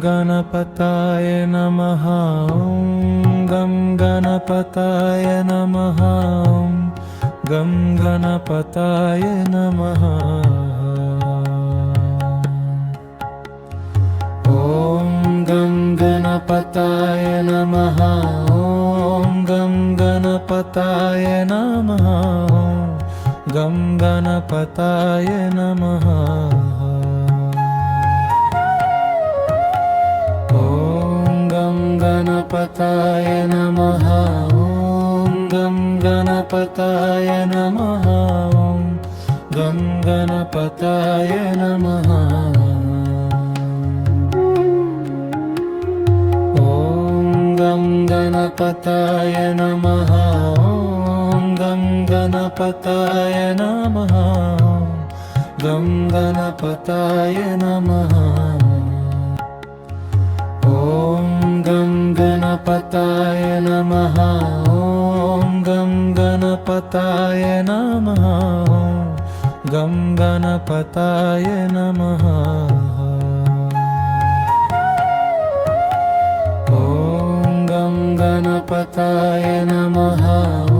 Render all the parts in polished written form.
गणपताय नमः। गं गणपताय नमः। गं गणपताय नमः। ॐ गं गणपताय नमः। ॐ गं गणपताय नमः। गं गणपताय नमः। गणपताय नमः। ॐ गं गणपताय नमः। गं गणपताय नमः। ॐ गं गणपताय नमः। ॐ गं गणपताय नमः। गं गणपताय नमः। ॐ गं गणपताय नमः। ॐ गं गणपताय नमः। गं गणपताय नमः। ॐ गं गणपताय नमः।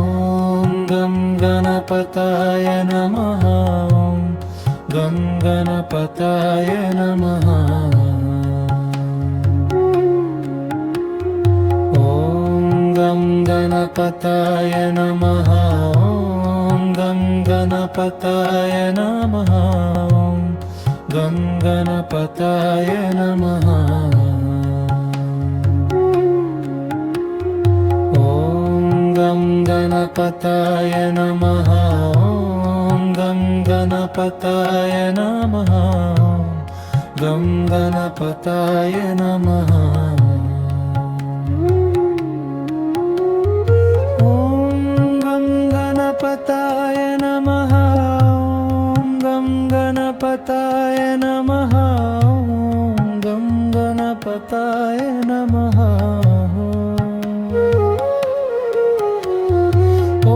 ॐ गं गणपताय नमः। गं गणपताय नमः। गणपताय नमः। ॐ गं गणपताय नमः। गं गणपताय नमः। ॐ गं गणपताय नमः। ॐ गं गणपताय नमः। गं गणपताय नमः। गणपताय नमः। ॐ गं गणपताय नमः। ॐ गं गणपताय नमः। ॐ गं गणपताय नमः। ॐ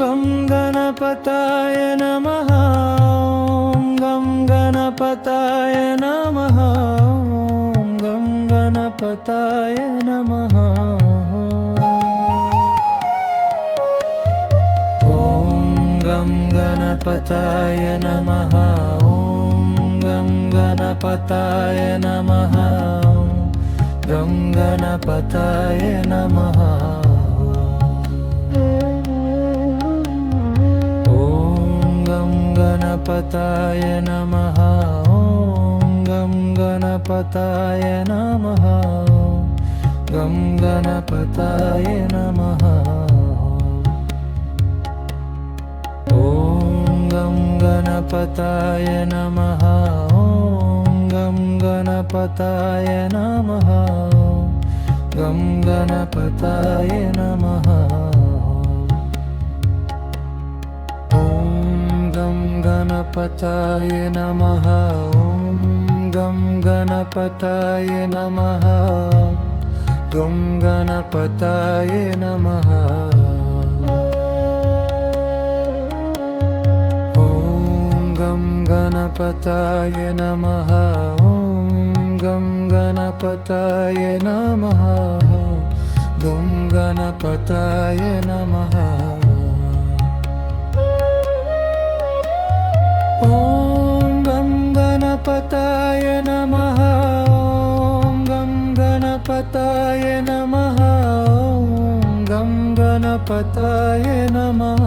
गं गणपताय नमः। ॐ गं गणपताय नमः। गं गणपताय नमः। ॐ गं गणपताय नमः। गं गणपताय नमः। ॐ गं गणपताय नमः। ॐ गं गणपताय नमः। गं गणपताय नमः। ॐ गं गणपताय नमः। ॐ गं गणपताय नमः। गं गणपताय नमः। ॐ गं गणपताय नमः। ॐ गं गणपताय नमः। गं गणपताय नमः। गणपताय नमः। ॐ गं गणपताय नमः। गं गणपताय नमः। ॐ गं गणपताय नमः। ॐ गं गणपताय नमः।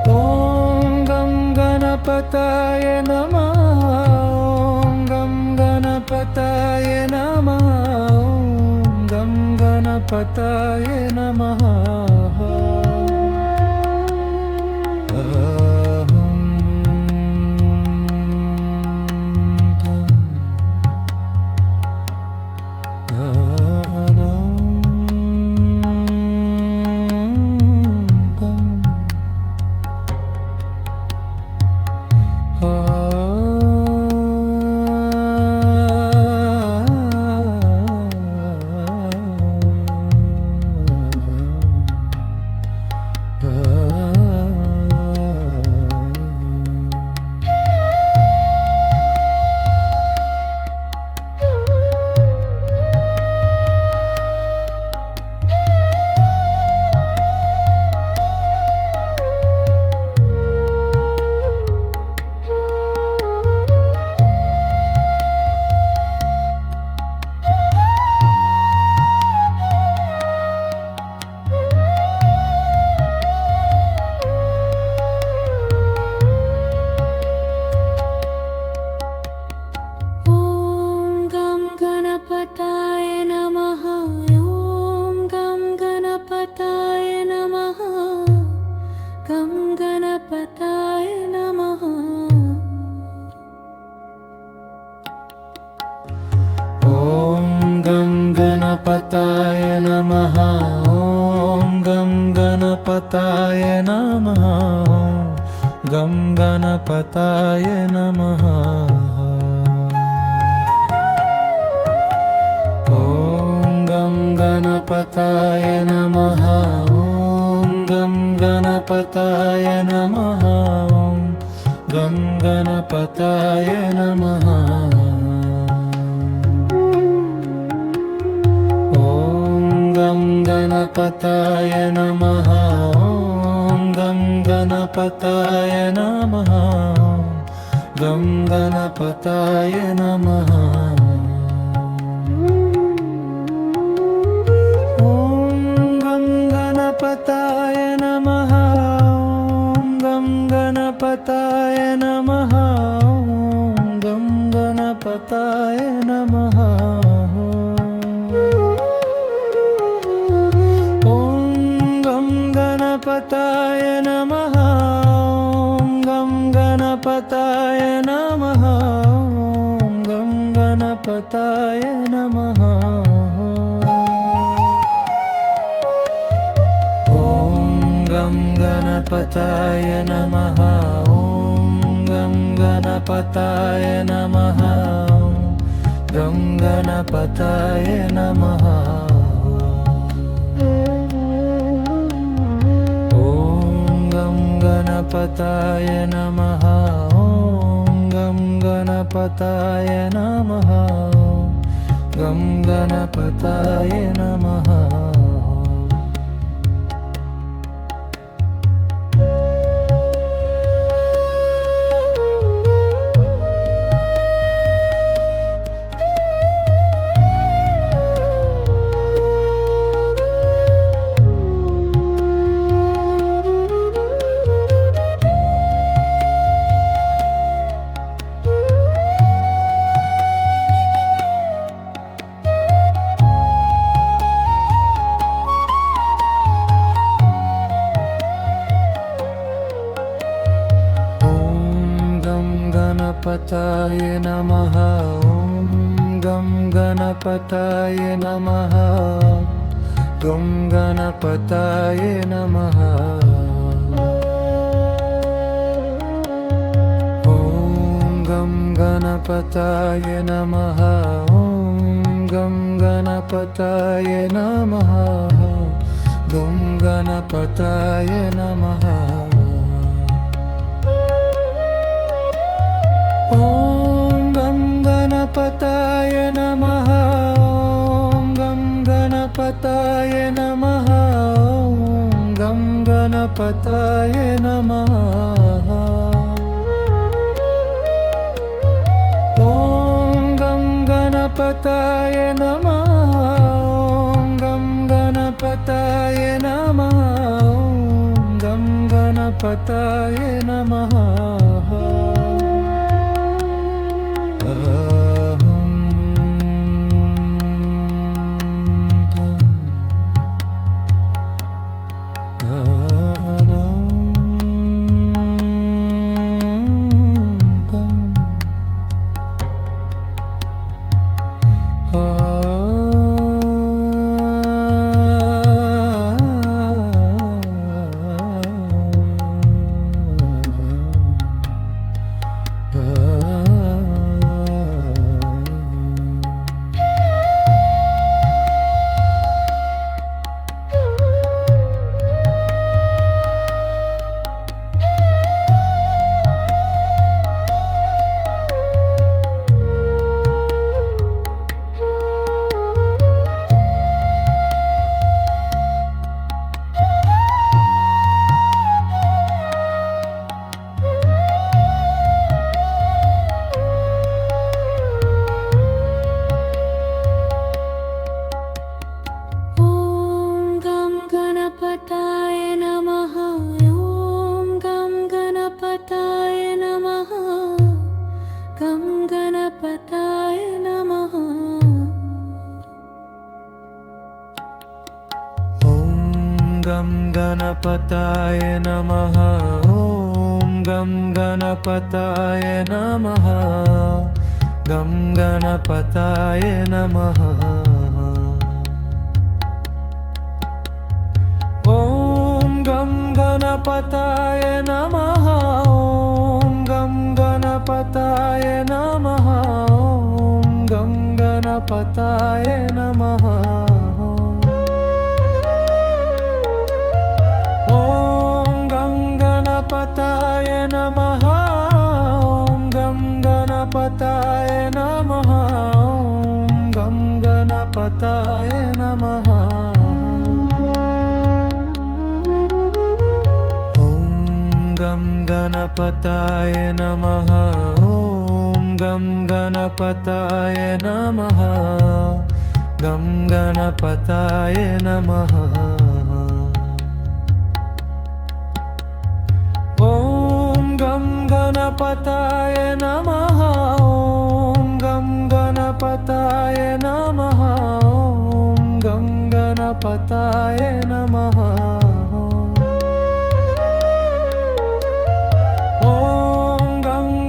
ॐ गं गणपताय नमः। गणपताय नमः। ॐ गं गणपताय नमः। ॐ गं गणपताय नमः। गणपताय नमः। ॐ गं गणपताय नमः। गं गणपताय नमः। ॐ गं गणपताय नमः। ॐ गं गणपताय नमः। गं गणपताय नमः। गणपताय नमः। ॐ गं गणपताय नमः। गं गणपताय नमः। ॐ गं गणपताय नमः। ॐ गं गणपताय नमः। ॐ गं गणपताय नमः। गणपताय नमः। ॐ गं गणपताय नमः। ॐ गं गणपताय नमः। ॐ गं गणपताय नमः। ॐ गं गणपताय नमः। गं गणपताय नमः। गणपताय नमः। ॐ गं गणपताय नमः। गं गणपताय नमः। गणपताय नमः। ॐ गं गणपताय नमः। गं गणपताय नमः। ॐ गं गणपताय नमः। ॐ गं गणपताय नमः। गं गणपताय नमः। ॐ गं गणपताय नमः। ॐ गं गणपताय नमः। ॐ गं गणपताय नमः। ॐ गं गणपताय नमः। ॐ गं गणपताय नमः। ॐ गं गणपताय नमः। गं गणपताय नमः। ॐ गं गणपताय नमः। गं गणपताय नमः। गणपताय नमः। ॐ गं गणपताय नमः। ॐ गं गणपताय नमः। ॐ गं गणपताय नमः। ॐ गं गणपताय नमः। ॐ गं गणपताय नमः। गणपताय नमः। ॐ गं गणपताय नमः। गं गणपताय नमः। ॐ गं गणपताय नमः। ॐ गं गणपताय नमः। ॐ गं गणपताय नमः।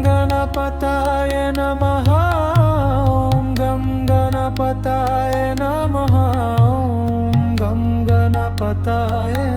गणपताय नमः। ॐ गं गणपताय नमः। ॐ गं गणपताय